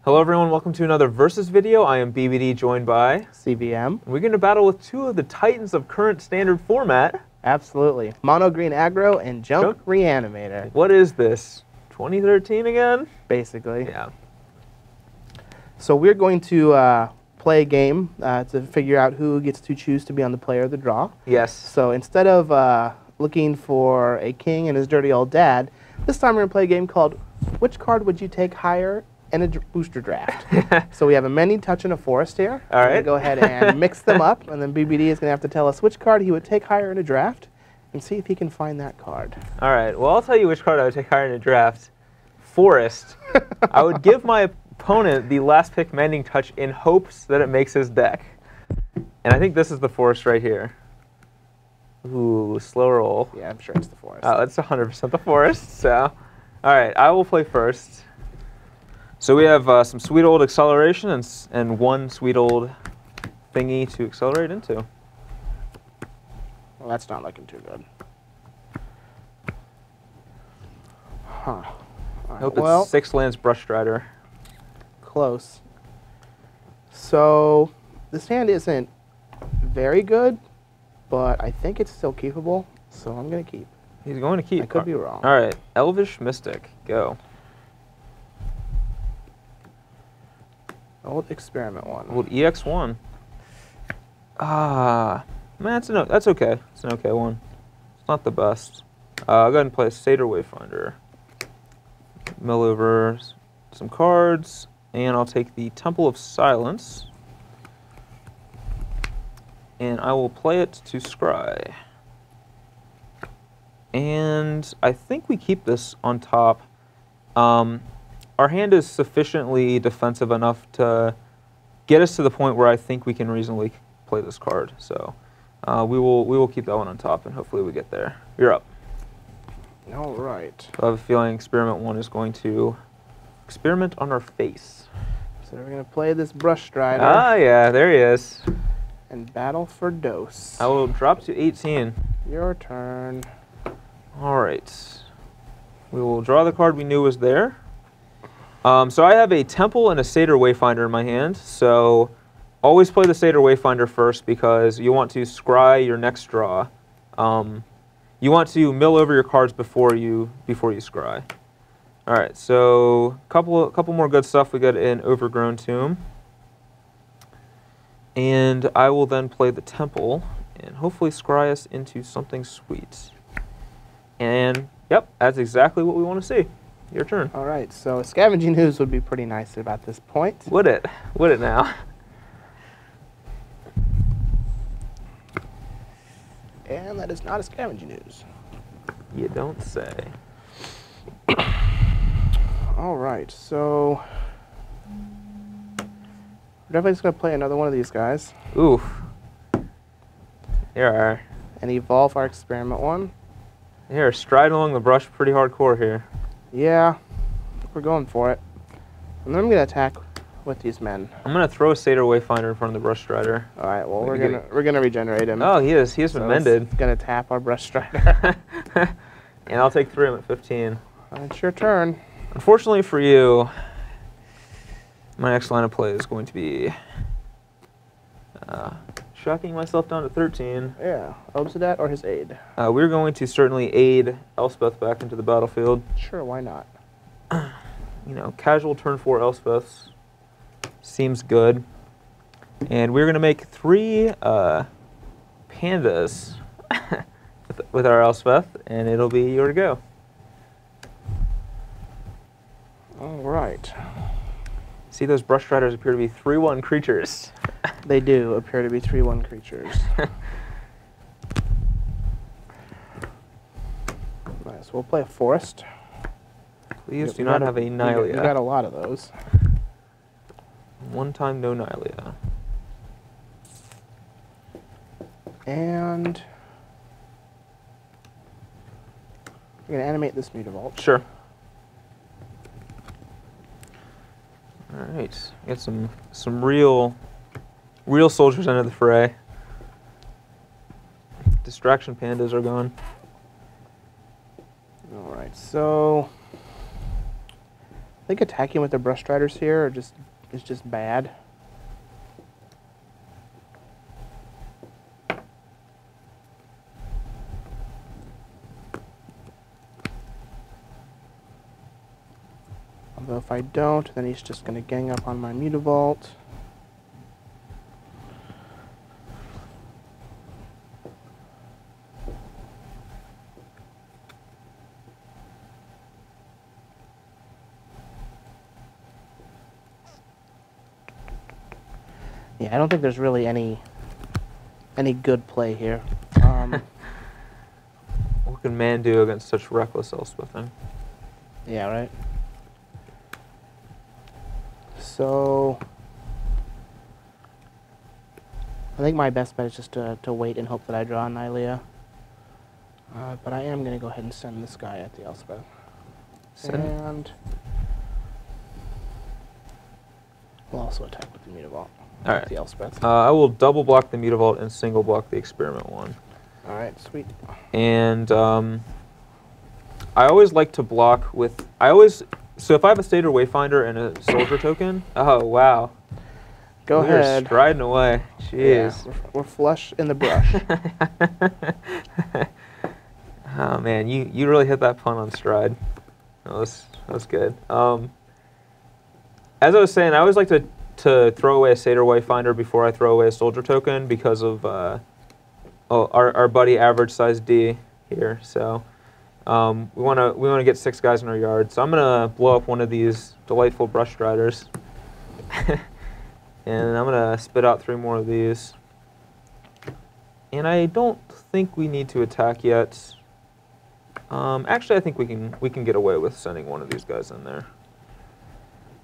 Hello everyone, welcome to another Versus video. I am BBD joined by CVM. We're going to battle with two of the titans of current standard format. Absolutely. Mono Green Aggro and Junk Reanimator. What is this? 2013 again? Basically. Yeah. So we're going to play a game to figure out who gets to choose to be on the player of the draw. Yes. So instead of looking for a king and his dirty old dad, this time we're going to play a game called Which Card Would You Take Higher in a Booster Draft? So we have a many, touch, and a forest here. All right. We're going to go ahead and mix them up, and then BBD is going to have to tell us which card he would take higher in a draft and see if he can find that card. All right, well, I'll tell you which card I would take higher in a draft. Forest. I would give my opponent the last pick mending touch in hopes that it makes his deck. And I think this is the forest right here. Ooh, slow roll. Yeah, I'm sure it's the forest. Oh, it's 100% the forest, so. All right, I will play first. So we have some sweet old acceleration and one sweet old thingy to accelerate into. Well, that's not looking too good. Huh. I hope it's 6 lands Brush Strider. Close. So this hand isn't very good, but I think it's still keepable, so I'm going to keep. He's going to keep. I could be wrong. All right, Elvish Mystic, go. Old Experiment one. Old EX1. Man, that's okay. It's an okay one. It's not the best. I'll go ahead and play a Satyr Wayfinder. Mill over some cards, and I'll take the Temple of Silence. And I will play it to scry. And I think we keep this on top. Our hand is sufficiently defensive enough to get us to the point where I think we can reasonably play this card. So we will keep that one on top, and hopefully we get there. You're up. All right. I have a feeling Experiment 1 is going to experiment on our face. So we're going to play this Brush Strider. Ah, yeah, there he is. And battle for dose. I will drop to 18. Your turn. All right. We will draw the card we knew was there. So I have a Temple and a Satyr Wayfinder in my hand. So always play the Satyr Wayfinder first because you want to scry your next draw. You want to mill over your cards before you scry. All right. So couple more good stuff. We got an Overgrown Tomb, and I will then play the Temple and hopefully scry us into something sweet. And yep, that's exactly what we want to see. Your turn. All right, so Scavenging Ooze would be pretty nice about this point. Would it? Would it now? And that is not a Scavenging Ooze. You don't say. All right, so we're definitely just going to play another one of these guys. Oof. Here are. And evolve our Experiment one. Here, stride along the brush pretty hardcore here. Yeah, we're going for it. And then I'm going to attack with these men. I'm going to throw a Satyr Wayfinder in front of the Brush Strider. All right, well, we're gonna regenerate him. Oh, he has been mended. Going to tap our Brush Strider. And I'll take 3 of them at 15. It's your turn. Unfortunately for you, my next line of play is going to be shocking myself down to 13. Yeah, Obsidat or his aid. We're going to certainly aid Elspeth back into the battlefield. Sure, why not? You know, casual turn 4 Elspeths seems good. And we're going to make 3 pandas with our Elspeth, and it'll be your to go. All right. See, those Brush Striders appear to be 3/1 creatures. They do appear to be 3/1 creatures. Nice. We'll play a forest. Please do not have a Nihilea. You got a lot of those. One time, no Nihilea. And we're going to animate this Mutavault. Sure. All right. Get some real soldiers into the fray. Distraction pandas are gone. All right, so I think attacking with the Brush Striders here is just bad. Although if I don't, then he's just going to gang up on my Mutavault. Yeah, I don't think there's really any good play here. What can man do against such reckless Elspething? Yeah, right. So I think my best bet is just to wait and hope that I draw Nylea. But I am going to go ahead and send this guy at the Elspeth. And we'll also attack with the Mutavault. All right. The Elspeth. I will double block the Mutavault and single block the Experiment one. All right, sweet. And I always like to block with... So if I have a Satyr Wayfinder and a Soldier token... Oh, wow. Go ahead. We're striding away. Jeez. Yeah, we're flush in the brush. Oh, man. You really hit that pun on stride. That was good. As I was saying, I always like to throw away a Satyr Wayfinder before I throw away a Soldier token because of our buddy Average Size D here. So we want to get 6 guys in our yard. So I'm gonna blow up one of these delightful Brush Striders, and I'm gonna spit out 3 more of these. And I don't think we need to attack yet. Actually, I think we can get away with sending one of these guys in there.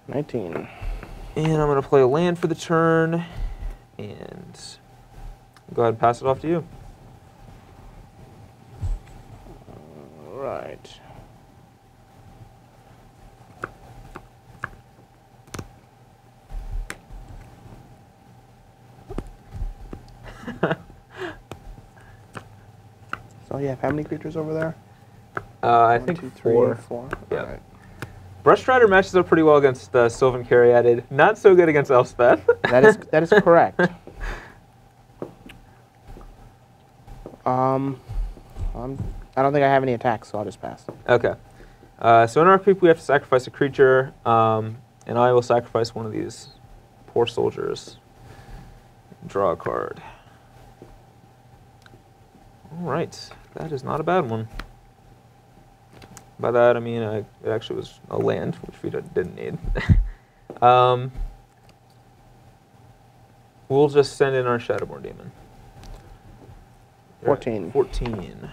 19. And I'm going to play a land for the turn, and go ahead and pass it off to you. All right. So you have how many creatures over there? I 1, think 2, 3, 4. 4. Yeah. All right. Brush Strider matches up pretty well against Sylvan Caryatid. Not so good against Elspeth. That is correct. I don't think I have any attacks, so I'll just pass. Okay. So in our creep, we have to sacrifice a creature, and I will sacrifice one of these poor soldiers. Draw a card. All right. That is not a bad one. By that, I mean it actually was a land, which we didn't need. We'll just send in our Shadowborn Demon. 14. 14.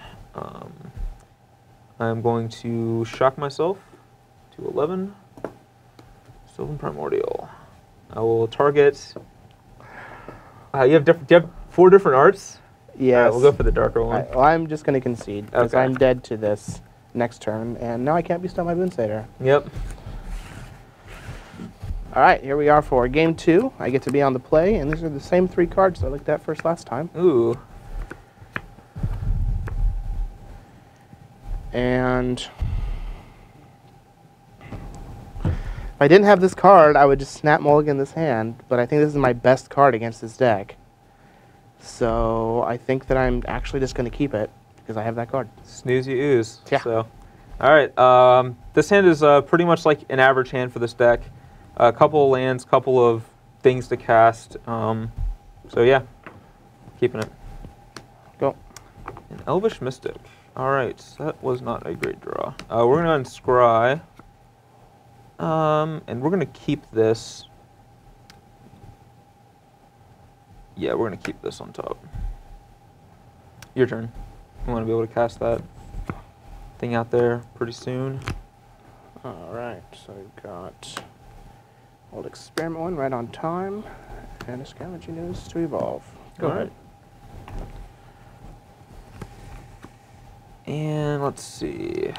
I'm going to shock myself to 11. Sylvan Primordial. I will target... you have 4 different arts? Yes. All right, we'll go for the darker one. Well, I'm just going to concede, because Okay. I'm dead to this next turn, and now I can't be stunned by Boon Satyr. Yep. All right, here we are for game 2. I get to be on the play, and these are the same 3 cards that I looked at first last time. Ooh. And if I didn't have this card, I would just snap mulligan this hand, but I think this is my best card against this deck. So I think that I'm actually just going to keep it, because I have that card. Snooze, you ooze. Yeah. So, all right. This hand is pretty much like an average hand for this deck. A couple of lands, couple of things to cast. So yeah, keeping it. Go. An Elvish Mystic. All right, that was not a great draw. We're gonna unscry, and we're gonna keep this. Yeah, we're gonna keep this on top. Your turn. I want to be able to cast that thing out there pretty soon. All right, so we've got old Experiment 1 right on time, and a Scavenging Ooze to evolve. Go ahead. And let's see.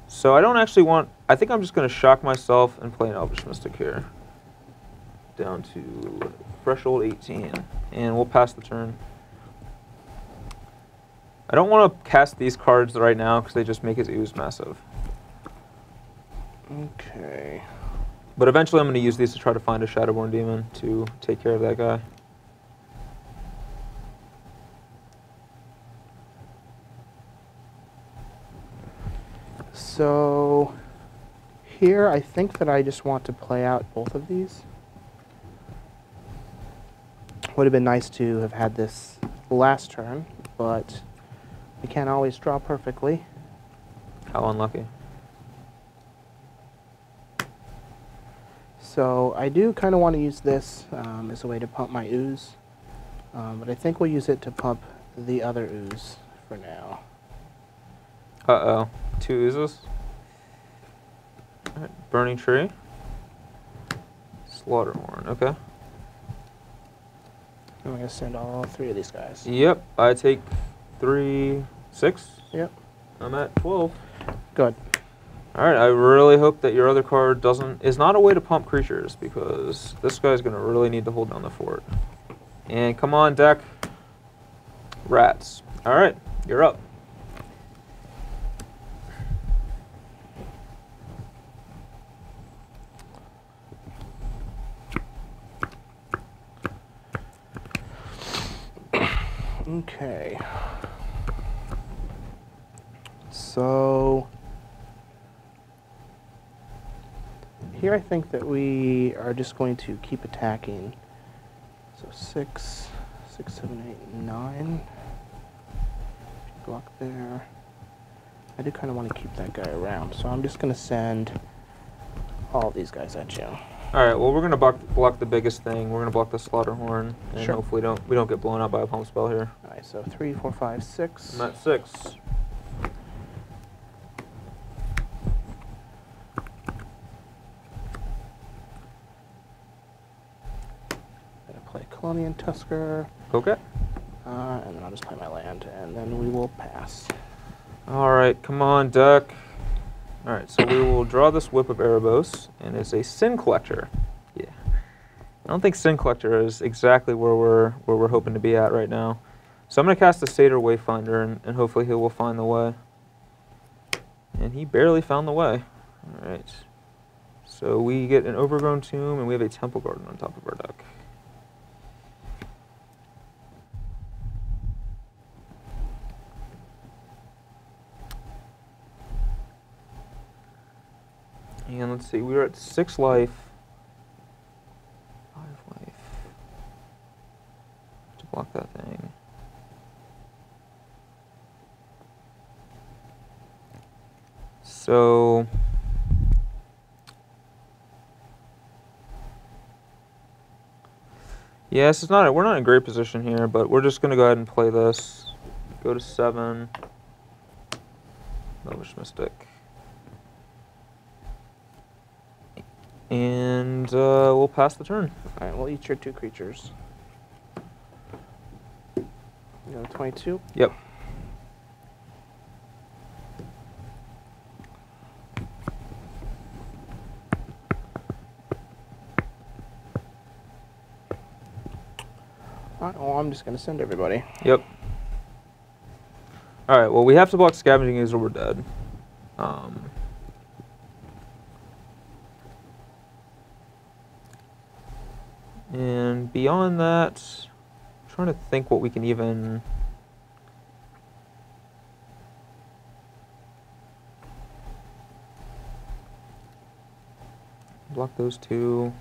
So I don't actually want... I think I'm just going to shock myself and play an Elvish Mystic here. Down to threshold 18. And we'll pass the turn. I don't want to cast these cards right now because they just make his ooze massive. Okay. But eventually I'm going to use these to try to find a Shadowborn Demon to take care of that guy. So here I think that I just want to play out both of these. Would have been nice to have had this last turn, but we can't always draw perfectly. How unlucky. So I do kind of want to use this as a way to pump my ooze, but I think we'll use it to pump the other ooze for now. Uh-oh. 2 oozes. All right. Burning Tree. Slaughterhorn. Okay. I'm going to send all 3 of these guys. Yep. I take 3, 6. Yep. I'm at 12. Good. All right. I really hope that your other card is not a way to pump creatures, because this guy's going to really need to hold down the fort. And come on, deck. Rats. All right. You're up. Okay. So here I think that we are just going to keep attacking. So 6, 7, 8, 9. Block there. I do kind of want to keep that guy around, so I'm just going to send all these guys at you. All right. Well, we're gonna block the biggest thing. We're gonna block the Slaughterhorn, and Sure. hopefully we don't get blown out by a pump spell here. All right, so 3, 4, 5, 6. I'm at 6. Gonna play Colonian Tusker, Okay. and then I'll just play my land, and then we will pass. All right. Come on, deck. All right. So we will draw this Whip of Erebos, and it's a Sin Collector. Yeah. I don't think Sin Collector is exactly where we're hoping to be at right now. So I'm gonna cast the Satyr Wayfinder, and hopefully he will find the way. And he barely found the way. All right. So we get an Overgrown Tomb, and we have a Temple Garden on top of our deck. And let's see, we were at 6 life. 5 life. To block that thing. So yeah, we're not in a great position here, but we're just gonna go ahead and play this. Go to 7. Elvish Mystic. And we'll pass the turn. All right, we'll eat your 2 creatures. You go to 22. Yep. All right, well, I'm just going to send everybody. Yep. All right. Well, we have to block Scavenging Ooze or we're dead. And beyond that, I'm trying to think what we can even. Block those 2.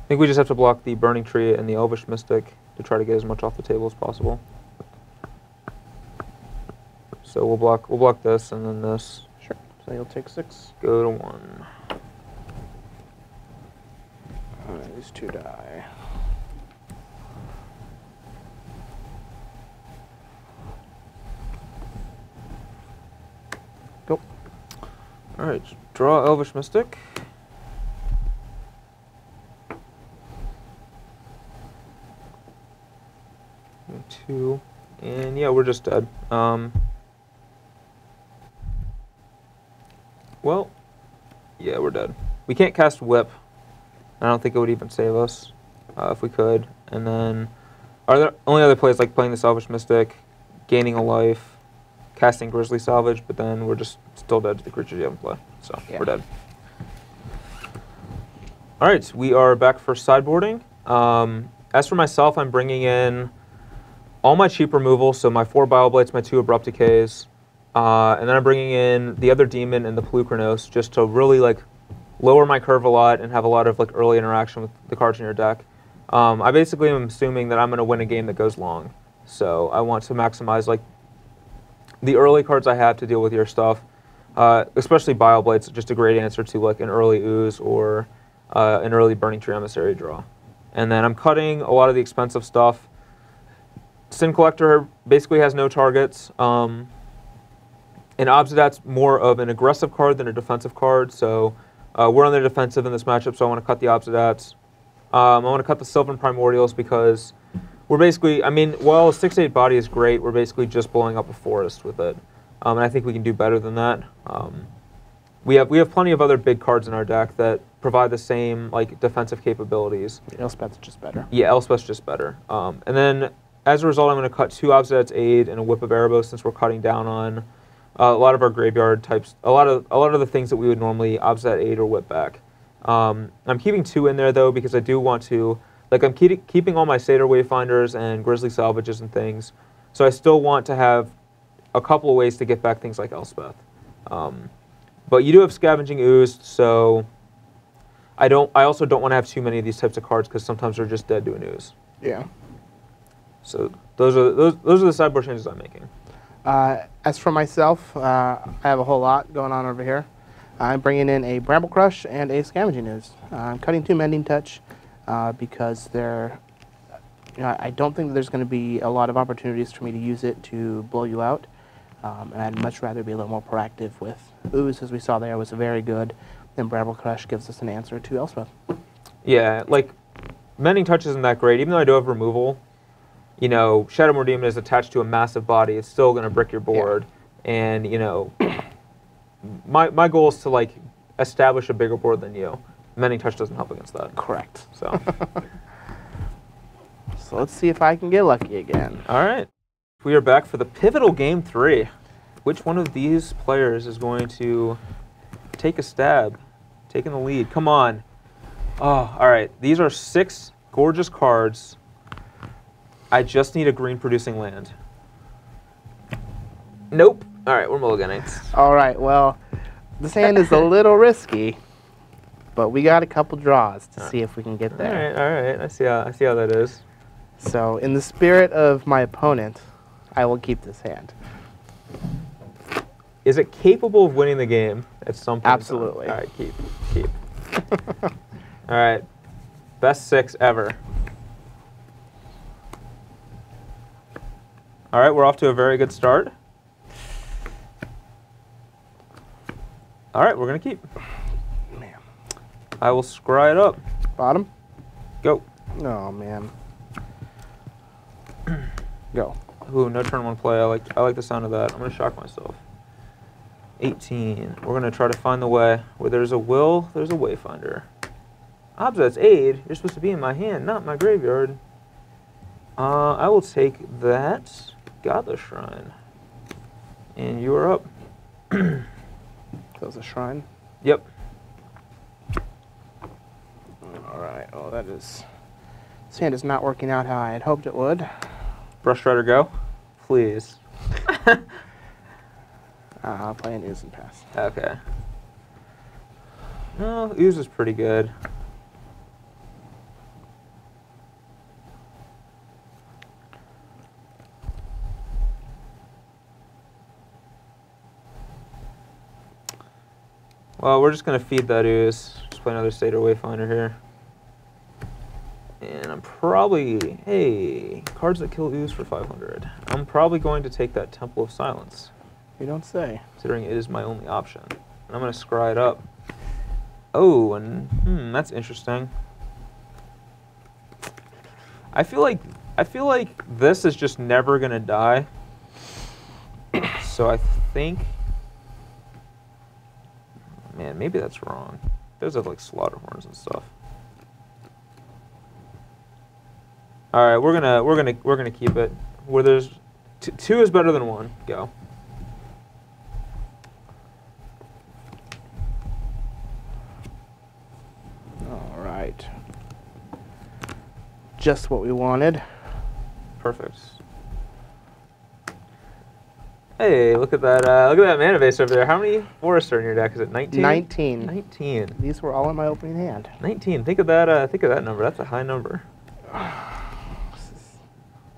I think we just have to block the Burning Tree and the Elvish Mystic to try to get as much off the table as possible. So we'll block this and then this. Sure. So you'll take 6. Go to 1. All right, these 2 die. Go. All right, draw Elvish Mystic. And 2, and yeah, we're just dead. Well, yeah, we're dead. We can't cast Whip. I don't think it would even save us if we could. And then are there only other plays like playing the Salvage Mystic, gaining a life, casting Grizzly Salvage, but then we're just still dead to the creatures you haven't played. So we're dead. All right, we are back for sideboarding. As for myself, I'm bringing in all my cheap removal, so my 4 Bioblights, my 2 Abrupt Decays, and then I'm bringing in the other Demon and the Pelucranos just to really like lower my curve a lot and have a lot of like early interaction with the cards in your deck. I basically am assuming that I'm going to win a game that goes long, so I want to maximize like the early cards I have to deal with your stuff, especially Bioblights, just a great answer to like an early Ooze or an early Burning Tree Emissary draw. And then I'm cutting a lot of the expensive stuff. Sin Collector basically has no targets. And Obsidat's more of an aggressive card than a defensive card, so we're on the defensive in this matchup, so I want to cut the Obsidats. I want to cut the Sylvan Primordials because we're basically, I mean, while a 6/8 body is great, we're basically just blowing up a forest with it. And I think we can do better than that. We have plenty of other big cards in our deck that provide the same like defensive capabilities. Elspeth's just better. Yeah, Elspeth's just better. And then as a result, I'm going to cut 2 Obsidat's Aid and a Whip of Erebos since we're cutting down on a lot of our graveyard types. A lot of the things that we would normally Obsidat Aid or Whip back. I'm keeping 2 in there though because I do want to, like, I'm keeping all my Satyr Wayfinders and Grizzly Salvages and things. So I still want to have a couple of ways to get back things like Elspeth. But you do have Scavenging Ooze, so I also don't want to have too many of these types of cards because sometimes they're just dead to an Ooze. Yeah. So those are the sideboard changes I'm making. As for myself, I have a whole lot going on over here. I'm bringing in a Bramble Crush and a Scavenging Ooze. I'm cutting 2 Mending Touch because I don't think there's going to be a lot of opportunities for me to use it to blow you out. And I'd much rather be a little more proactive with Ooze, as we saw there, was very good. Then Bramble Crush gives us an answer to Elspeth. Yeah, like, Mending Touch isn't that great. Even though I do have removal, you know, Shadowmoor Demon is attached to a massive body. It's still going to brick your board. Yeah. And, you know, my goal is to, like, establish a bigger board than you. Mending Touch doesn't help against that. Correct. So, so let's see if I can get lucky again. All right. We are back for the pivotal Game 3. Which one of these players is going to take a stab, taking the lead? Come on. Oh, all right. These are 6 gorgeous cards. I just need a green-producing land. Nope. All right, we're mulliganing. All right, well, this hand is a little risky, but we got a couple draws to see if we can get there. All right. I see how that is. So, in the spirit of my opponent, I will keep this hand. Is it capable of winning the game at some point? Absolutely. All right, keep. All right, best 6 ever. All right, we're off to a very good start. All right, we're gonna keep. Man. I will scry it up. Bottom? Go. Oh, man. Go. Ooh, no turn 1 play. I like the sound of that. I'm gonna shock myself. 18. We're gonna try to find the way. Where there's a will, there's a wayfinder. Obsidat's Aid. You're supposed to be in my hand, not my graveyard. I will take that. Godless Shrine. And you are up. That was a shrine? Yep. All right. Oh, this hand is not working out how I had hoped it would. Brush Strider, go. Please. I'll play an Ooze and pass. Okay. No, Ooze is pretty good. Well, we're just going to feed that Ooze. Just play another Satyr Wayfinder here. And I'm probably, hey, cards that kill Ooze for 500. I'm probably going to take that Temple of Silence. You don't say. Considering it is my only option. And I'm going to scry it up. Oh, and that's interesting. I feel like this is just never going to die. So I think, man, maybe that's wrong. Those have like slaughter horns and stuff. All right, we're gonna keep it. Where there's two is better than one. Go. All right. Just what we wanted. Perfect. Hey, look at that! Look at that mana base over there. How many forests are in your deck? Is it 19? 19. 19. These were all in my opening hand. 19. Think of that. Think of that number. That's a high number.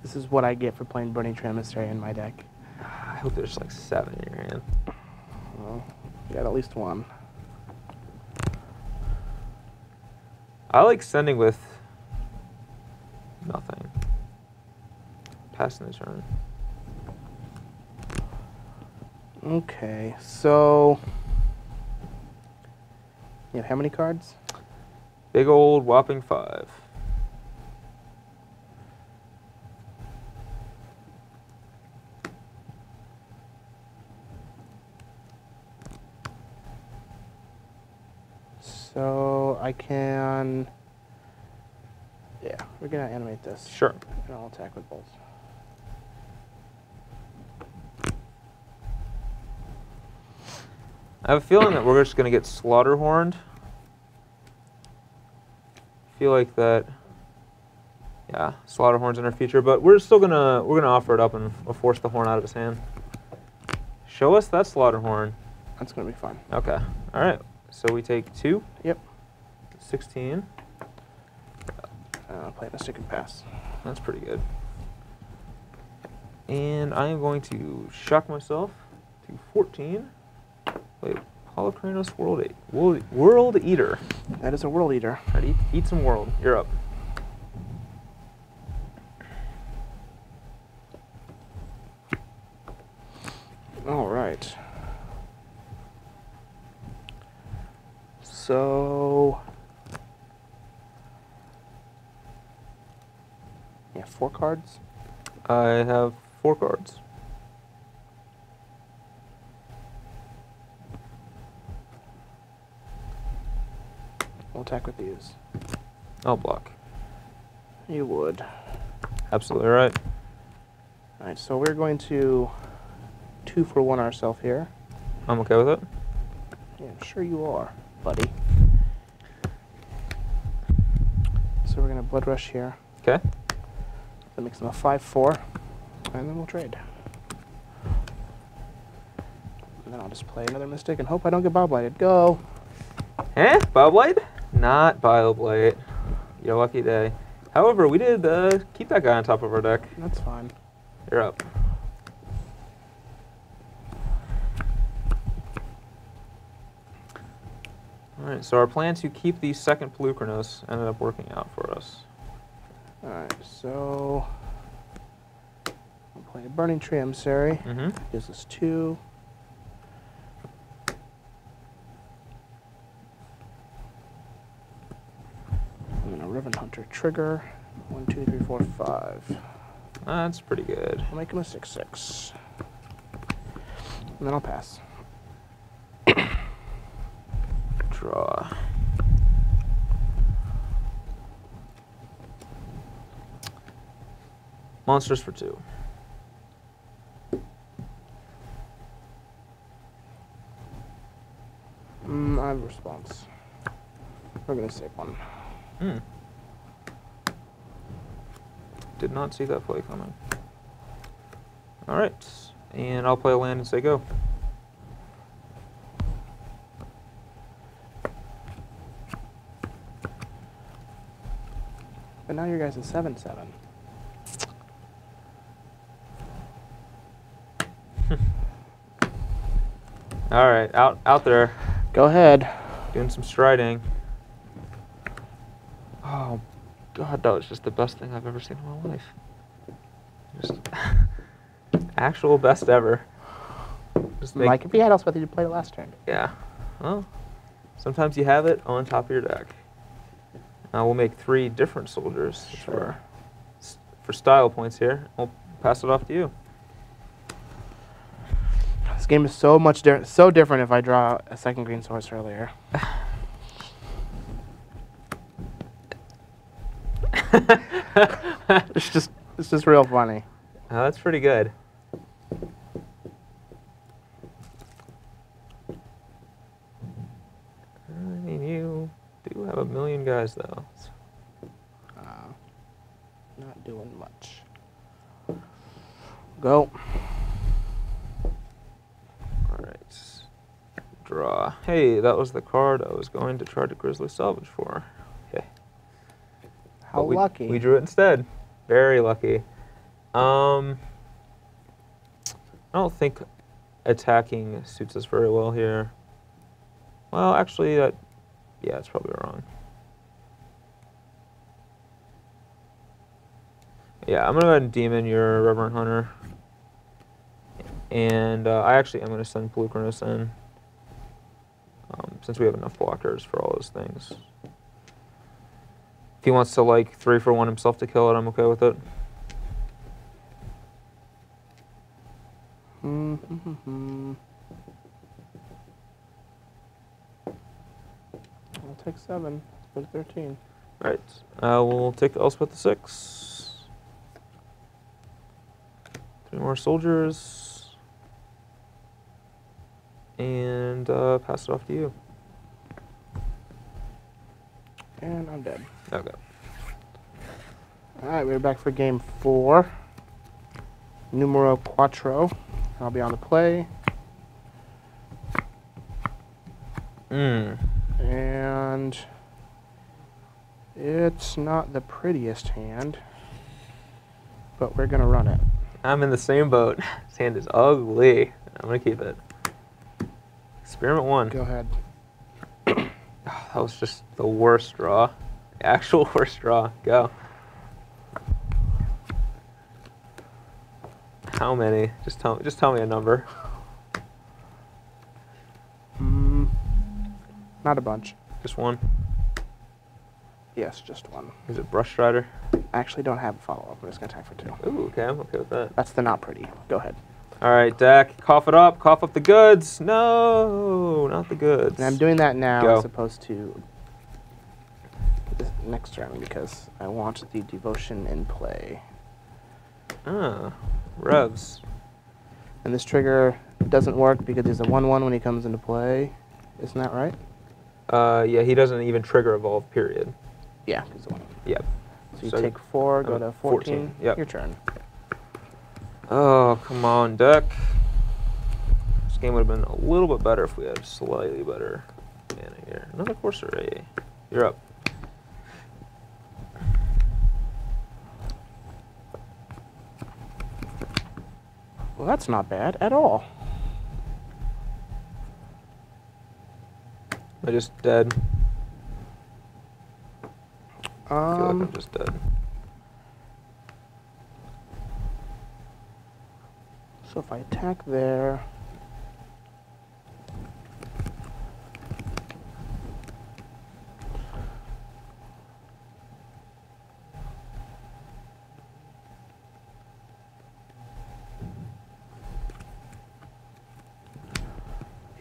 This is what I get for playing Burning Emissary in my deck. I hope there's like 7 in your hand. Well, you got at least one. I like sending with nothing. Passing the turn. Okay, so you have how many cards? Big old whopping 5. So I can, yeah, we're gonna animate this. Sure. And I'll attack with both. I have a feeling that we're just gonna get Slaughterhorned. I feel like that. Yeah, Slaughterhorn's in our future, but we're gonna offer it up and we'll force the horn out of his hand. Show us that Slaughterhorn. That's gonna be fun. Okay. All right. So we take 2. Yep. 16. Play the stick and pass. That's pretty good. And I am going to shock myself to 14. Play Holocranos World Eater. That is a World Eater. All right, eat some world. You're up. All right. So, yeah, 4 cards. I have 4 cards. We'll attack with these. I'll block. You would. Absolutely right. All right, so we're going to 2 for 1 ourselves here. I'm okay with it. Yeah, I'm sure you are, buddy. So we're going to Blood Rush here. Okay. That makes them a 5/4, and then we'll trade. And then I'll just play another Mystic and hope I don't get Bioblighted. Go! Eh? Bioblade? Not Bioblade. Your lucky day. However, we did keep that guy on top of our deck. That's fine. You're up. Alright, so our plan to keep the second Pelucranos ended up working out for us. Alright, so I'll play a Burning Tree Emissary. Mm-hmm. Gives us 2. And then a Riven Hunter trigger. 1, 2, 3, 4, 5. That's pretty good. I'll make him a 6/6. And then I'll pass. Draw. Monsters for 2. I have a response. We're going to save 1. Hmm. Did not see that play coming. Alright. And I'll play a land and say go. But now your guys is 7/7. All right, out there, Go ahead. doing some striding. Oh God, that was just the best thing I've ever seen in my life. Just actual best ever. Just make, Mike, if you had else, whether you played it last turn. yeah. Well, sometimes you have it on top of your deck. Now we'll make 3 different soldiers Sure. for style points here. We'll pass it off to you. This game is so different if I draw a second green source earlier. It's just real funny. That's pretty good. I mean, you do have a million guys, though. Not doing much. Go. All right. Draw. Hey, that was the card I was going to try to Grizzly salvage for. Okay. How lucky. We drew it instead. Very lucky. I don't think attacking suits us very well here. Well, actually, yeah, it's probably wrong. Yeah, I'm going to go ahead and demon your Reverend Hunter. And I actually am going to send Pelucrinus in. Since we have enough blockers for all those things. If he wants to, like, 3-for-1 himself to kill it, I'm okay with it. I'll take 7. Go to 13. Right. We'll take Elspeth to 6. 3 more soldiers. And pass it off to you. And I'm dead. Okay. All right, we're back for game 4. Numero quattro. I'll be on the play. And it's not the prettiest hand, but we're gonna run it. I'm in the same boat. This hand is ugly. I'm gonna keep it. Experiment 1. Go ahead. That was just the worst draw. The actual worst draw. Go. How many? Just tell me a number. Not a bunch. Just one? Yes, just one. Is it Brush Strider? I actually don't have a follow-up. I'm just gonna attack for 2. Ooh, okay, I'm okay with that. That's the not pretty. Go ahead. All right, Dak, cough it up. Cough up the goods. No, not the goods. And I'm doing that now Go. as opposed to this next turn because I want the devotion in play. Ah, revs. And this trigger doesn't work because he's a 1/1 when he comes into play. Isn't that right? Yeah, he doesn't even trigger evolve, period. Yeah, he's a 1. Yep. So you take 4, go to 14. Yep. Your turn. Oh, come on, Dak. This game would have been a little bit better if we had slightly better mana here. Another Corsair. You're up. Well, that's not bad at all. Am I just dead? I feel like I'm just dead. So if I attack there,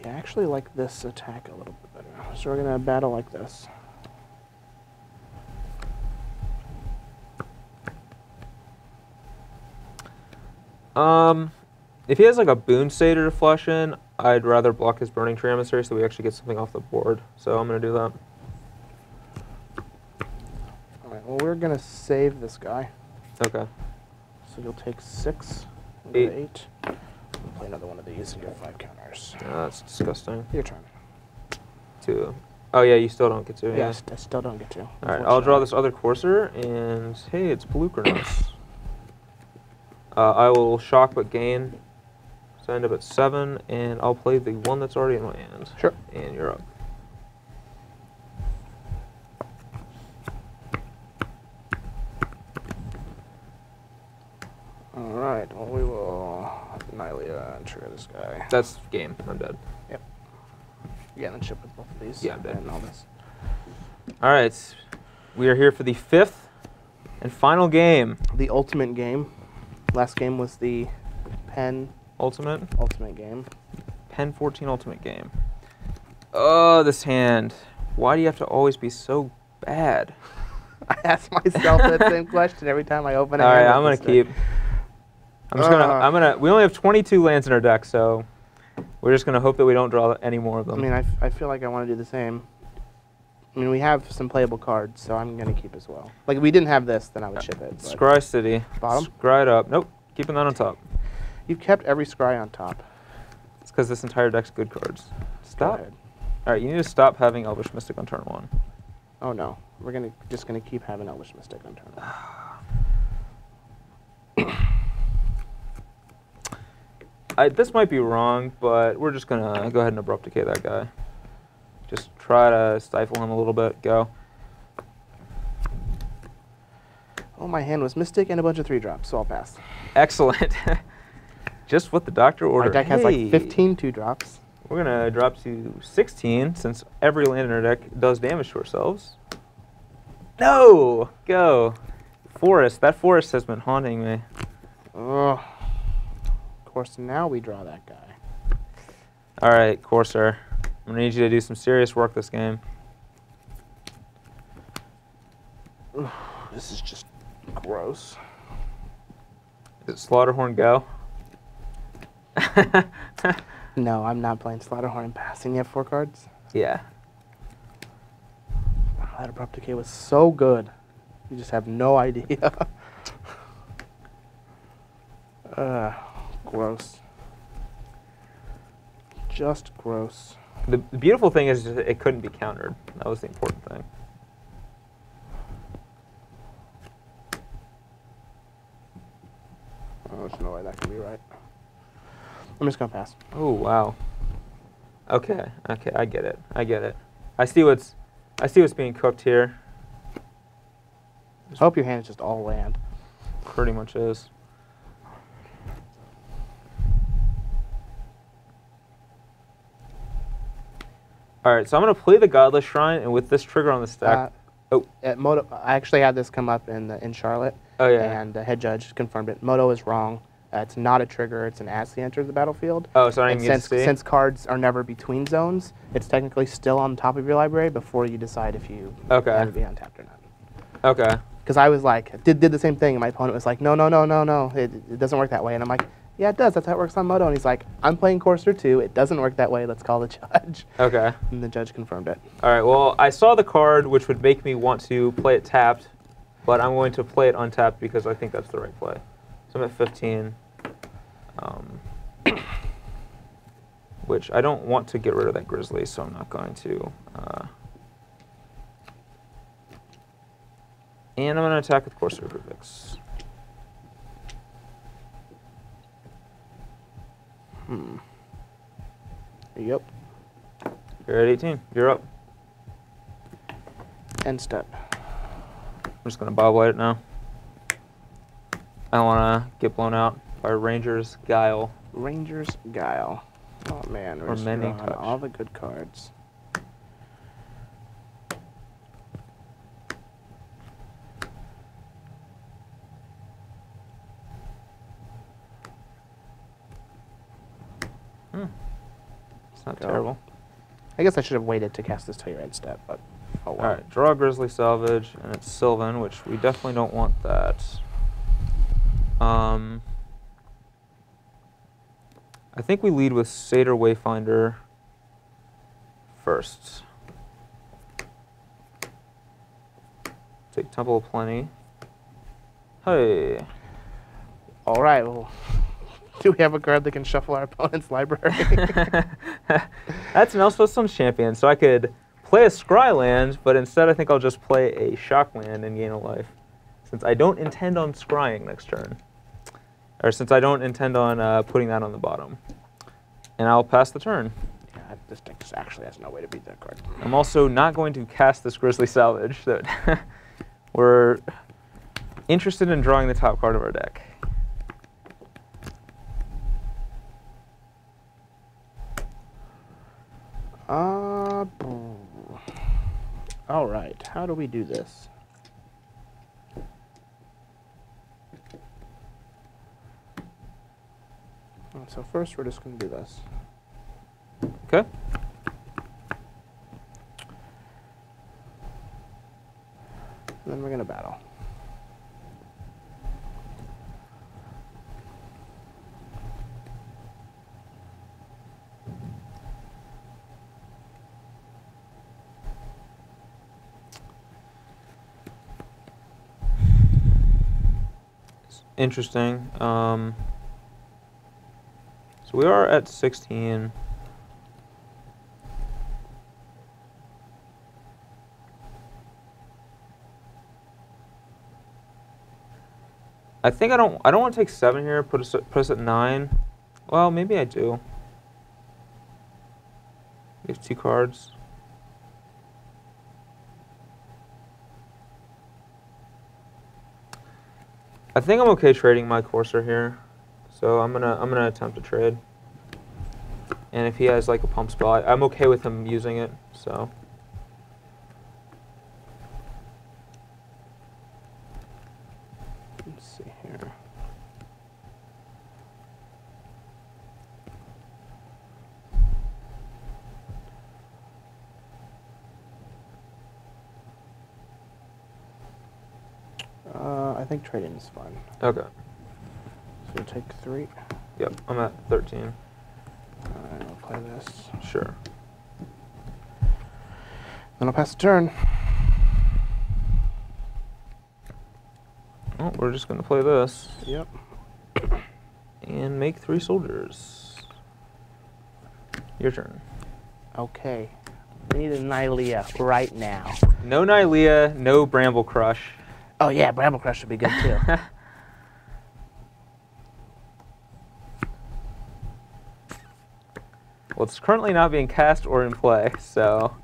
I actually like this attack a little bit better. So we're gonna battle like this. If he has like a Boon Satyr to flush in, I'd rather block his Burning Tree Emissary so we actually get something off the board. So I'm going to do that. Alright, well we're going to save this guy. Okay. So you'll take 6, and 8. 8. We'll play another one of these and get 5 counters. That's disgusting. Your turn. 2. Oh yeah, you still don't get to. Yes, I still don't get to. Alright, I'll draw this other Corsair, and hey, it's Pelucrinus. I will shock but gain. So I end up at 7, and I'll play the one that's already in my hand. Sure. And you're up. Alright, well we will Nylea and trigger this guy. That's game. I'm dead. Yep. Yeah, and then chip with both of these. Yeah, I'm dead. And all this. Alright, we are here for the 5th and final game. The ultimate game. Last game was the Pen Ultimate game. Pen 14 Ultimate game. Oh, this hand. Why do you have to always be so bad? I ask myself that same question every time I open a All right, hand I'm with gonna this keep. I'm gonna. We only have 22 lands in our deck, so we're just gonna hope that we don't draw any more of deck. them. I mean, I feel like I want to do the same. I mean, we have some playable cards, so I'm gonna keep as well. Like, if we didn't have this, then I would ship it. but- Scry City. Bottom? Scry it up. Nope. Keeping that on top. You've kept every scry on top. It's because this entire deck's good cards. Go Stop. ahead. All right, you need to stop having Elvish Mystic on turn 1. Oh no, we're just gonna keep having Elvish Mystic on turn 1. This might be wrong, but we're just gonna go ahead and Abrupt Decay that guy. Just try to stifle him a little bit. Go. Oh, my hand was Mystic and a bunch of 3-drops, so I'll pass. Excellent. Just what the doctor ordered. My deck has Hey, like 15 2-drops. We're gonna drop to 16 since every land in our deck does damage to ourselves. No! Go. Forest. That forest has been haunting me. Oh. Of course, now we draw that guy. All right, Corsair. I'm gonna need you to do some serious work this game. This is just gross. Is it Slaughterhorn go? No, I'm not playing Slaughterhorn and passing. You have 4 cards? Yeah. Oh, that Abrupt Decay was so good. You just have no idea. Gross. Just gross. The beautiful thing is that it couldn't be countered. That was the important thing. Oh, there's no way that can be right. I'm just gonna pass. Oh wow. Okay, okay, I get it. I get it. I see what's being cooked here. I hope your hand is just all land. Pretty much is. All right, so I'm gonna play the Godless Shrine, and with this trigger on the stack. At Moto, I actually had this come up in Charlotte. Oh yeah. And the head judge confirmed it. Moto is wrong. It's not a trigger. It's an as he enters the battlefield. Oh, so I And didn't even get to see. since cards are never between zones, it's technically still on top of your library before you decide if you Okay. have to be untapped or not. Okay. Because I was like, did the same thing, and my opponent was like, no, it doesn't work that way. And I'm like, yeah, it does. That's how it works on Moto. And he's like, I'm playing Courser too. It doesn't work that way. Let's call the judge. Okay. And the judge confirmed it. All right. Well, I saw the card, which would make me want to play it tapped, but I'm going to play it untapped because I think that's the right play. So I'm at 15, which I don't want to get rid of that Grizzly, so I'm not going to. And I'm going to attack with Corsair Rubik's. Yep. You're at 18. You're up. End step. I'm just going to Bob White it now. I don't want to get blown out by Ranger's Guile. Ranger's Guile. Oh man, we're just Mending drawing Touch. all the good cards. It's not Go. terrible. I guess I should have waited to cast this till your end step, but oh well. All right, draw Grizzly Salvage, and it's Sylvan, which we definitely don't want that. I think we lead with Satyr Wayfinder first. Take Temple of Plenty. Hey. All right. Well, do we have a card that can shuffle our opponent's library? That's an Elspeth's Champion, so I could play a Scry land, but instead I think I'll just play a Shock land and gain a life, since I don't intend on scrying next turn. Or since I don't intend on putting that on the bottom. And I'll pass the turn. Yeah, this deck just actually has no way to beat that card. I'm also not going to cast this Grizzly Salvage. So we're interested in drawing the top card of our deck. All right. How do we do this? So first, we're just going to do this. Okay. And then we're going to battle. Interesting. So we are at 16. I think I don't want to take 7 here. Put us at 9. Well, maybe I do. We have 2 cards. I think I'm okay trading my Courser here, so I'm gonna attempt to trade. And if he has like a pump spell, I'm okay with him using it. So. Let's see here. I think trading is fine. Okay. So we'll take 3. Yep, I'm at 13. Alright, I'll play this. Sure. Then I'll pass the turn. Oh, we're just gonna play this. Yep. And make 3 soldiers. Your turn. Okay. We need a Nylea right now. No Nylea, no Bramble Crush. Oh yeah, Bramble Crush would be good too. Well, it's currently not being cast or in play, so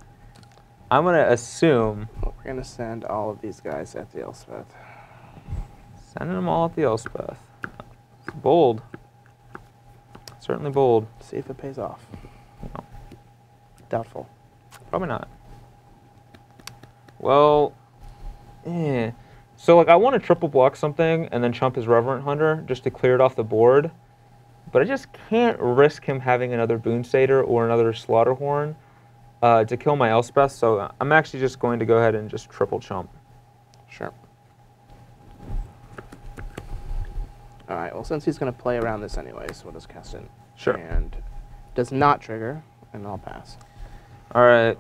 I'm going to assume... Well, we're going to send all of these guys at the Elspeth. Sending them all at the Elspeth. It's bold. Certainly bold. See if it pays off. No. Doubtful. Probably not. Well, So, like, I want to triple block something and then chump his Reverent Hunter just to clear it off the board. But I just can't risk him having another Boon Satyr or another Slaughterhorn to kill my Elspeth, so I'm actually just going to go ahead and just triple chump. Sure. Alright, well, since he's going to play around this anyways, we'll just cast it. Sure. And does not trigger, and I'll pass. Alright.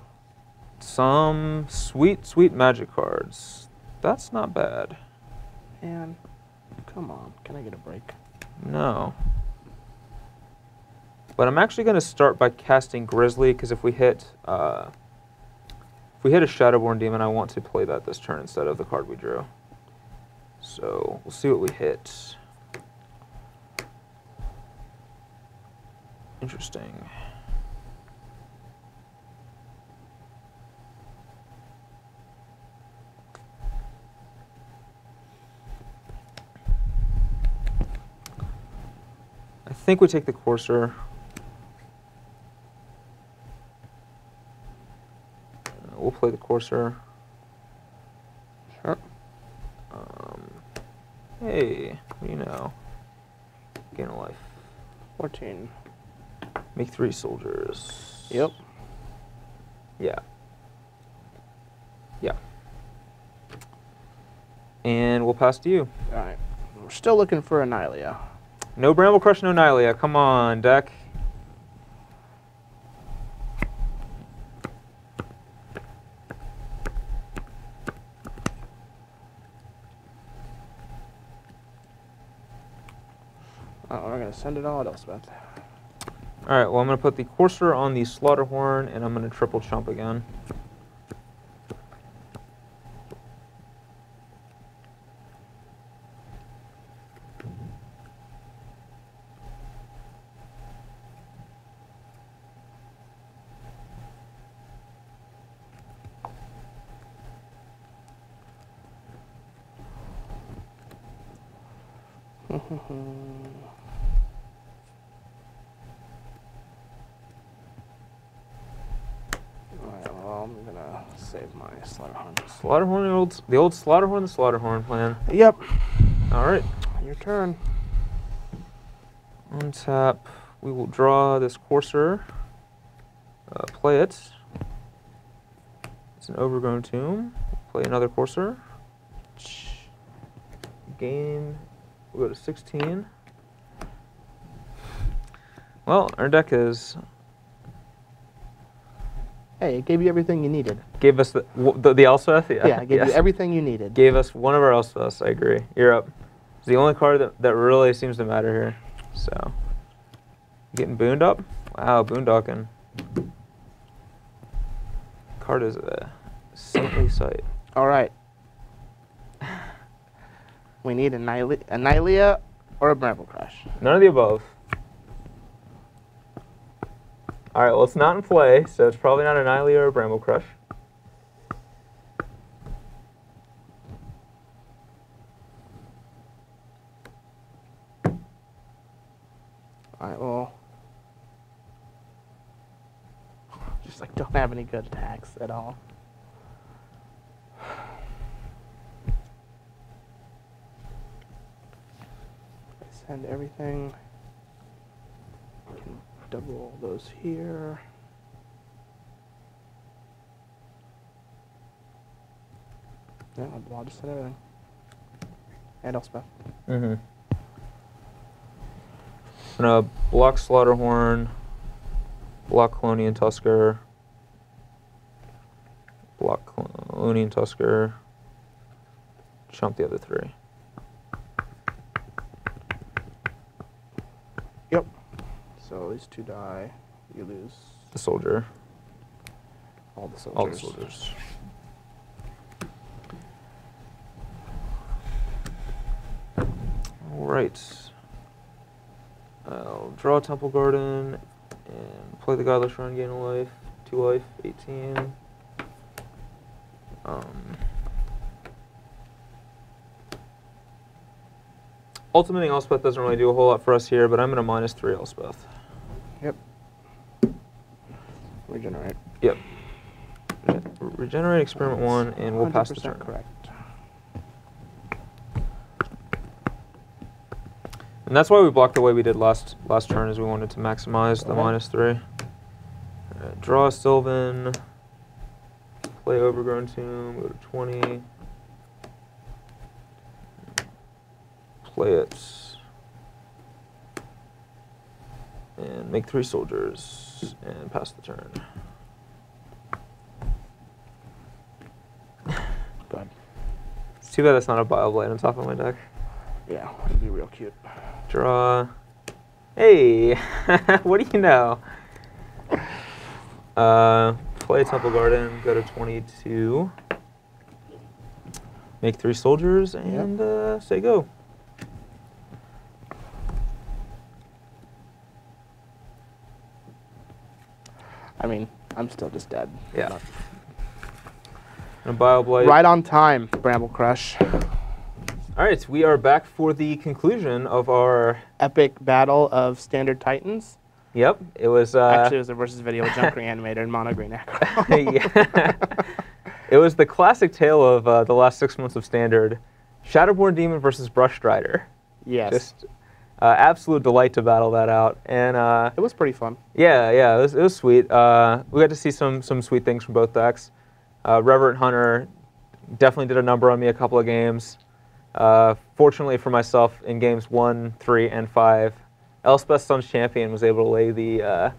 Some sweet, sweet magic cards. That's not bad. And come on, can I get a break? No. But I'm actually going to start by casting Grizzly, because if we hit a Shadowborn Demon, I want to play that this turn instead of the card we drew. So we'll see what we hit. Interesting. I think we take the Courser. We'll play the Courser. Sure. Hey, what do you know? Gain a life. 14. Make 3 soldiers. Yep. Yeah. Yeah. And we'll pass to you. Alright. We're still looking for a Nylea. No Bramble Crush, no Nylea. Come on, deck. Oh, we're going to send it all at Elspeth. Alright, well, I'm going to put the Courser on the Slaughterhorn, and I'm going to triple chump again. Alright, well, I'm gonna save my Slaughterhorn. Slaughterhorn, the old Slaughterhorn, the Slaughterhorn plan. Yep. Alright. Your turn. Untap. We will draw this Courser. Play it. It's an Overgrown Tomb. Play another Courser. game. We'll go to 16. Well, our deck is... Hey, it gave you everything you needed. Gave us the Elspeth? Yeah, Yeah, it gave you everything you needed. Gave us one of our Elspeths, I agree. You're up. It's the only card that really seems to matter here. So, getting booned up? Wow, boondocking. Card is a saintly sight. All right. We need a Nylea or a Bramble Crush. None of the above. All right, well, it's not in play, so it's probably not an Nylea or a Bramble Crush. All right, well, just like don't have any good attacks at all. I send everything. I can double those here. Yeah, I'll just send everything. And Elspeth. Mm-hmm. I'm gonna block Slaughterhorn, block Colonian Tusker, block Colonian Tusker, chump the other three. Yep. So these two die. You lose The soldier. all the soldiers. All the soldiers. All right. I'll draw a Temple Garden and play the Godless Shrine, gain a life, 2 life, 18. Ultimately, Elspeth doesn't really do a whole lot for us here, but I'm going to -3 Elspeth. Yep. Regenerate. Yep. Regenerate, experiment 1, and we'll pass the turn. Correct. And that's why we blocked the way we did last turn, is we wanted to maximize the -3. Draw a Sylvan, play Overgrown Tomb, go to 20. Play it. And make 3 soldiers, and pass the turn. Good. It's too bad that's not a Bile-Blade on top of my deck. Yeah, it'd be real cute. Draw. Hey, what do you know? Play Temple Garden, go to 22. Make 3 soldiers, and say go. I mean, I'm still just dead. Yeah. And Bile-Blight. Right on time, Bramble Crush. All right, we are back for the conclusion of our Epic battle of Standard Titans. Yep, it was. Actually, it was a versus video with Junk Reanimator and Mono Green Aggro. Yeah. It was the classic tale of the last 6 months of Standard. Shadowborn Demon versus Brush Strider. Yes. Just absolute delight to battle that out. And it was pretty fun. Yeah, it was sweet. We got to see some sweet things from both decks. Reverent Hunter definitely did a number on me a couple of games. Fortunately for myself, in games 1, 3, and 5, Elspeth Sun's Champion was able to lay the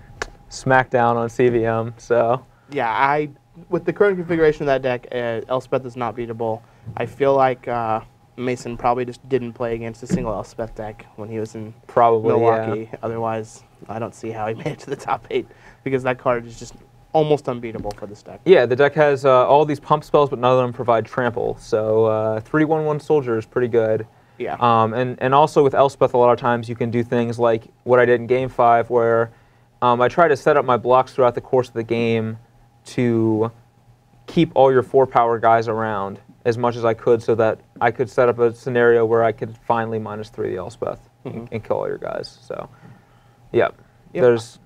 smackdown on CVM. So yeah, with the current configuration of that deck, Elspeth is not beatable. I feel like Mason probably just didn't play against a single Elspeth deck when he was in Milwaukee. Yeah. Otherwise, I don't see how he made it to the top 8, because that card is just almost unbeatable for this deck. Yeah, the deck has all these pump spells, but none of them provide trample. So 3/1/1 soldier is pretty good. Yeah. And also with Elspeth, a lot of times you can do things like what I did in Game 5, where I try to set up my blocks throughout the course of the game to keep all your 4-power guys around as much as I could, so that I could set up a scenario where I could finally -3 the Elspeth and kill all your guys. So, yeah, there's...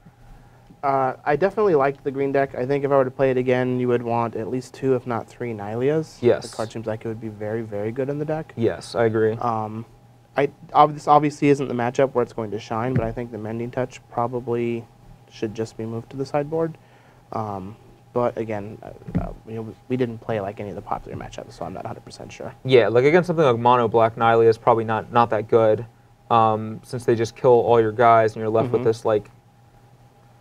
I definitely liked the green deck. I think if I were to play it again, you would want at least 2, if not 3, Nyleas. Yes. The card seems like it would be very, very good in the deck. Yes, I agree. This obviously isn't the matchup where it's going to shine, but I think the Mending Touch probably should just be moved to the sideboard. But again, we didn't play like any of the popular matchups, so I'm not 100% sure. Yeah, like against something like Mono Black Nylea is probably not that good, since they just kill all your guys and you're left with this like,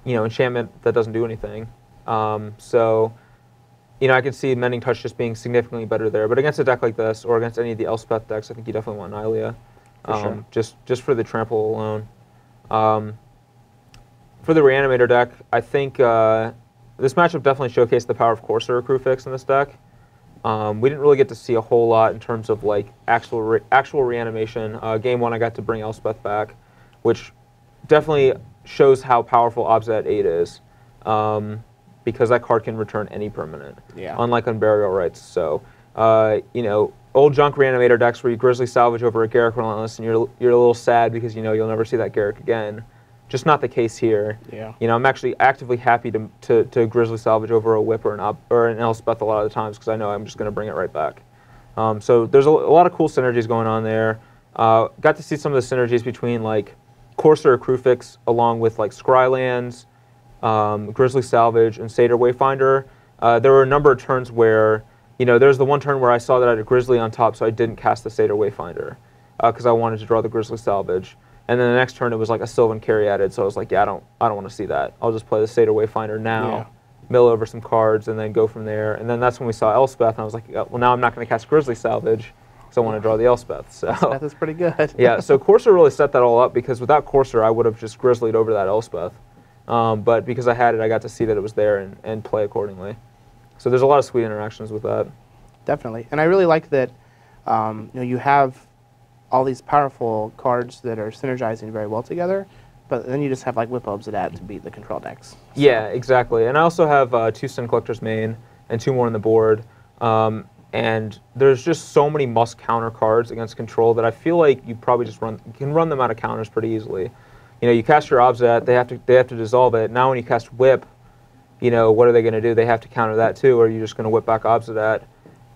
enchantment that doesn't do anything. So, I can see Mending Touch just being significantly better there. But against a deck like this, or against any of the Elspeth decks, I think you definitely want Nylea. For sure. Just for the trample alone. For the Reanimator deck, I think this matchup definitely showcased the power of Corsair Crucifix in this deck. We didn't really get to see a whole lot in terms of like actual reanimation. Game 1, I got to bring Elspeth back, which definitely shows how powerful Obsidian 8 is, because that card can return any permanent, unlike Unburial Rites. So, old junk Reanimator decks where you Grizzly Salvage over a Garruk Relentless, and you're a little sad because you'll never see that Garruk again. Just not the case here. Yeah. I'm actually actively happy to Grizzly Salvage over a Whip or an Elspeth a lot of the times because I know I'm just going to bring it right back. So there's a lot of cool synergies going on there. Got to see some of the synergies between like Corsair Crucifix along with like Scrylands, Grizzly Salvage, and Satyr Wayfinder. There were a number of turns where, there's the one turn where I saw that I had a Grizzly on top, so I didn't cast the Satyr Wayfinder because I wanted to draw the Grizzly Salvage. And then the next turn it was like a Sylvan Caryatid, so I was like, yeah, I don't want to see that. I'll just play the Satyr Wayfinder now, mill over some cards, and then go from there. And then that's when we saw Elspeth, and I was like, well, now I'm not going to cast Grizzly Salvage, because I want to draw the Elspeth. So Elspeth is pretty good. Yeah, so Corsair really set that all up, because without Corsair, I would have just Grizzlied over that Elspeth. But because I had it, I got to see that it was there and play accordingly. So there's a lot of sweet interactions with that. Definitely. And I really like that you have all these powerful cards that are synergizing very well together, but then you just have like Whip Obsidian to beat the control decks. So. Yeah, exactly. And I also have 2 Sin Collector's main and 2 more on the board. And there's just so many must counter cards against control that I feel like you probably just can run them out of counters pretty easily. You cast your Obsidian, they have to dissolve it. Now when you cast Whip, what are they going to do? They have to counter that too, or are you just going to whip back Obsidian?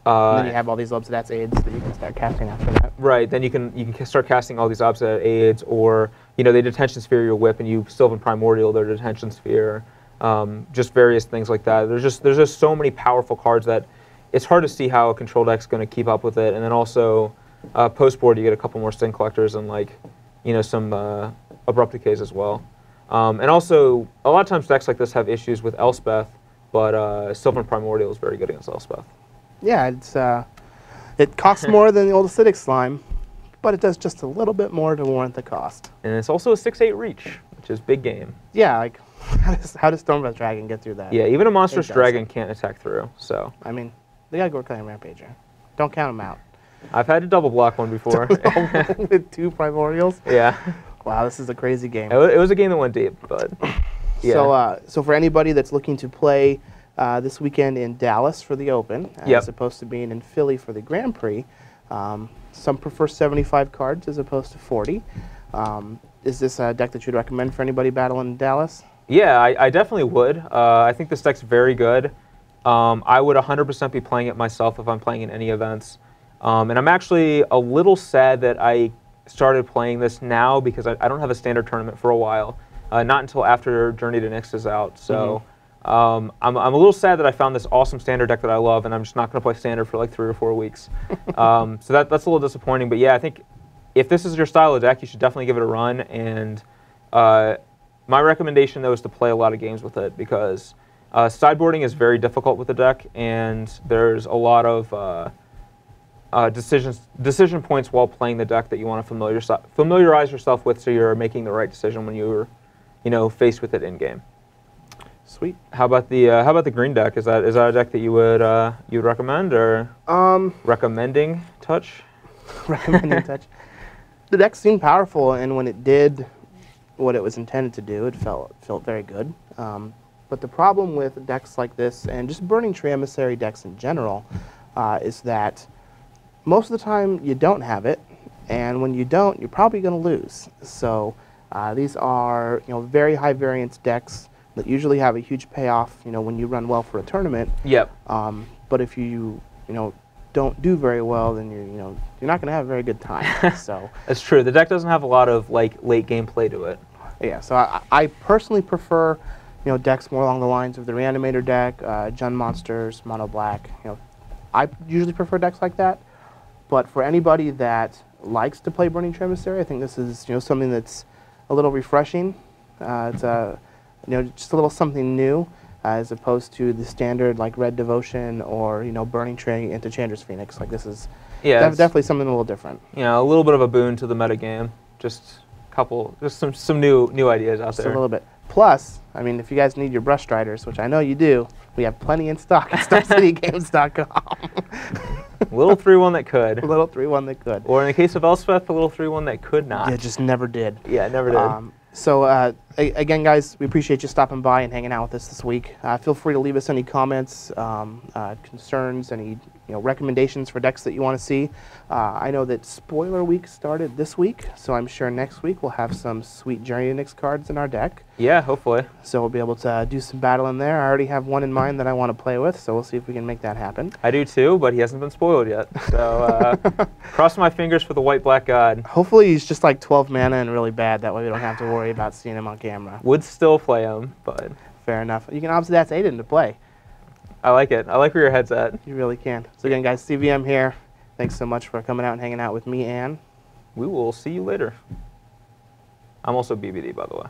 And then you have all these Obsidian aids that you can start casting after that. Right, then you can start casting all these Obsidian aids, or they Detention Sphere your Whip, and you Sylvan Primordial their Detention Sphere. Just various things like that. There's just so many powerful cards that it's hard to see how a control deck's going to keep up with it. And then also post board you get a couple more Sin Collectors and like some Abrupt Decays as well. And also a lot of times decks like this have issues with Elspeth, but Sylvan Primordial is very good against Elspeth. Yeah, it costs more than the old acidic slime, but it does just a little bit more to warrant the cost. And it's also a 6/8 reach, which is big game. Yeah, like how does Stormvest Dragon get through that? Yeah, even a monstrous dragon can't attack through. So I mean, they gotta go Reclaim Rampager. Don't count them out. I've had to double block one before. With 2 Primordials. Yeah. Wow, this is a crazy game. It was a game that went deep, but yeah. So for anybody that's looking to play this weekend in Dallas for the Open, as opposed to being in Philly for the Grand Prix, some prefer 75 cards as opposed to 40. Is this a deck that you'd recommend for anybody battling in Dallas? Yeah, I definitely would. I think this deck's very good. I would 100% be playing it myself if I'm playing in any events. And I'm actually a little sad that I started playing this now because I don't have a standard tournament for a while. Not until after Journey to Nyx is out. So I'm a little sad that I found this awesome standard deck that I love, and I'm just not going to play standard for like 3 or 4 weeks. So that's a little disappointing. But yeah, I think if this is your style of deck, you should definitely give it a run. And my recommendation, though, is to play a lot of games with it because sideboarding is very difficult with the deck, and there's a lot of decision points while playing the deck that you want to familiarize yourself with, so you're making the right decision when you're, faced with it in game. Sweet. How about the green deck? Is that a deck that you would recommend or recommending touch? Recommending touch. The deck seemed powerful, and when it did what it was intended to do, it felt very good. But the problem with decks like this, and just Burning Tree Emissary decks in general, is that most of the time you don't have it, and when you don't, you're probably going to lose. So these are very high variance decks that usually have a huge payoff when you run well for a tournament. Yep. But if you don't do very well, then you're not going to have a very good time. So that's true. The deck doesn't have a lot of like late game play to it. Yeah. So I personally prefer decks more along the lines of the Reanimator deck, Jund Monsters, Mono Black. I usually prefer decks like that. But for anybody that likes to play Burning Emissary, I think this is something that's a little refreshing. It's just a little something new, as opposed to the standard like Red Devotion or Burning Tray into Chandra's Phoenix. Like this is definitely something a little different. A little bit of a boon to the metagame. Just some new ideas out there. Just a little bit. Plus, I mean, if you guys need your brush striders, which I know you do, we have plenty in stock at StarCityGames.com. Little 3-1 that could. A little 3-1 that could. Or in the case of Elspeth, a little 3-1 that could not. Yeah, just never did. Yeah, never did. So again, guys, we appreciate you stopping by and hanging out with us this week. Feel free to leave us any comments, concerns, any recommendations for decks that you want to see. I know that Spoiler Week started this week, so I'm sure next week we'll have some sweet Journey to Nyx cards in our deck. Yeah, hopefully. So we'll be able to do some battle in there. I already have one in mind that I want to play with, so we'll see if we can make that happen. I do too, but he hasn't been spoiled yet. So cross my fingers for the White-Black God. Hopefully he's just like 12 mana and really bad. That way we don't have to worry about seeing him on camera. Would still play him, but... Fair enough. You can obviously that's Aiden to play. I like it. I like where your head's at. You really can. So again, guys, CVM here. Thanks so much for coming out and hanging out with me, Ann. We will see you later. I'm also BBD, by the way.